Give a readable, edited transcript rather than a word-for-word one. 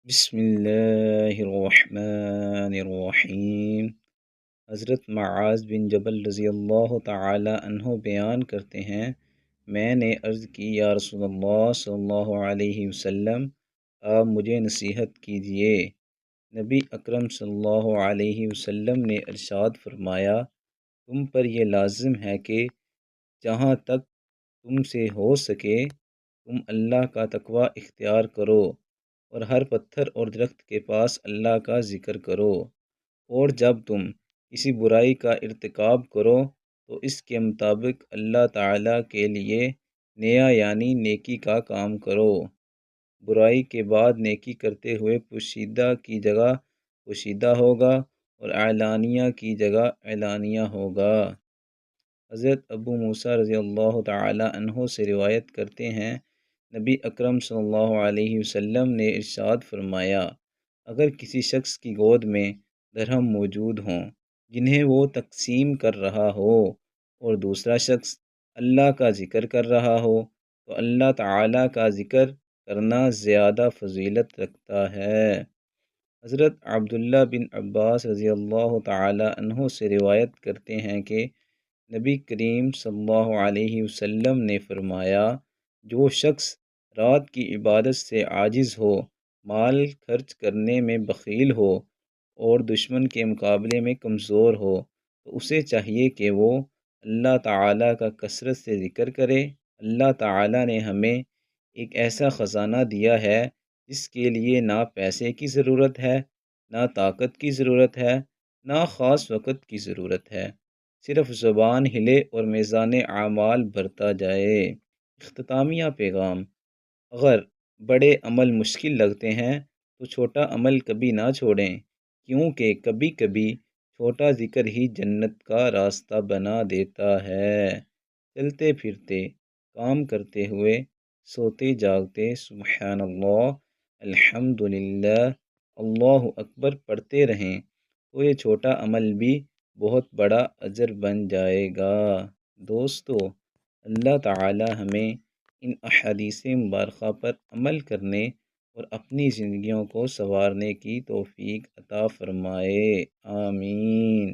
بسم اللہ الرحمن الرحیم۔ حضرت معاذ بن جبل رضی اللہ تعالی عنہ بیان کرتے ہیں، میں نے عرض کی یا رسول اللہ صلی اللہ علیہ وسلم، آپ مجھے نصیحت کیجئے۔ نبی اکرم صلی اللہ علیہ وسلم نے ارشاد فرمایا، تم پر یہ لازم ہے کہ جہاں تک تم سے ہو سکے تم اللہ کا تقوی اختیار کرو اور ہر پتھر اور درخت کے پاس اللہ کا ذکر کرو، اور جب تم کسی برائی کا ارتکاب کرو تو اس کے مطابق اللہ تعالیٰ کے لیے نیا یعنی نیکی کا کام کرو۔ برائی کے بعد نیکی کرتے ہوئے پوشیدہ کی جگہ پوشیدہ ہوگا اور اعلانیہ کی جگہ اعلانیہ ہوگا۔ حضرت ابو موسیٰ رضی اللہ تعالی عنہ سے روایت کرتے ہیں، نبی اکرم صلی اللہ علیہ وسلم نے ارشاد فرمایا، اگر کسی شخص کی گود میں درہم موجود ہوں جنہیں وہ تقسیم کر رہا ہو اور دوسرا شخص اللہ کا ذکر کر رہا ہو تو اللہ تعالیٰ کا ذکر کرنا زیادہ فضیلت رکھتا ہے۔ حضرت عبداللہ بن عباس رضی اللہ تعالی عنہ سے روایت کرتے ہیں کہ نبی کریم صلی اللہ علیہ وسلم نے فرمایا، جو شخص رات کی عبادت سے عاجز ہو، مال خرچ کرنے میں بخیل ہو اور دشمن کے مقابلے میں کمزور ہو تو اسے چاہیے کہ وہ اللہ تعالیٰ کا کثرت سے ذکر کرے۔ اللہ تعالیٰ نے ہمیں ایک ایسا خزانہ دیا ہے جس کے لیے نہ پیسے کی ضرورت ہے، نہ طاقت کی ضرورت ہے، نہ خاص وقت کی ضرورت ہے، صرف زبان ہلے اور میزان اعمال بھرتا جائے۔ اختتامیہ پیغام: اگر بڑے عمل مشکل لگتے ہیں تو چھوٹا عمل کبھی نہ چھوڑیں، کیونکہ کبھی کبھی چھوٹا ذکر ہی جنت کا راستہ بنا دیتا ہے۔ چلتے پھرتے، کام کرتے ہوئے، سوتے جاگتے سبحان اللہ، الحمدللہ، اللہ اکبر پڑھتے رہیں تو یہ چھوٹا عمل بھی بہت بڑا اجر بن جائے گا۔ دوستو، اللہ تعالی ہمیں ان احادیث مبارکہ پر عمل کرنے اور اپنی زندگیوں کو سنوارنے کی توفیق عطا فرمائے، آمین۔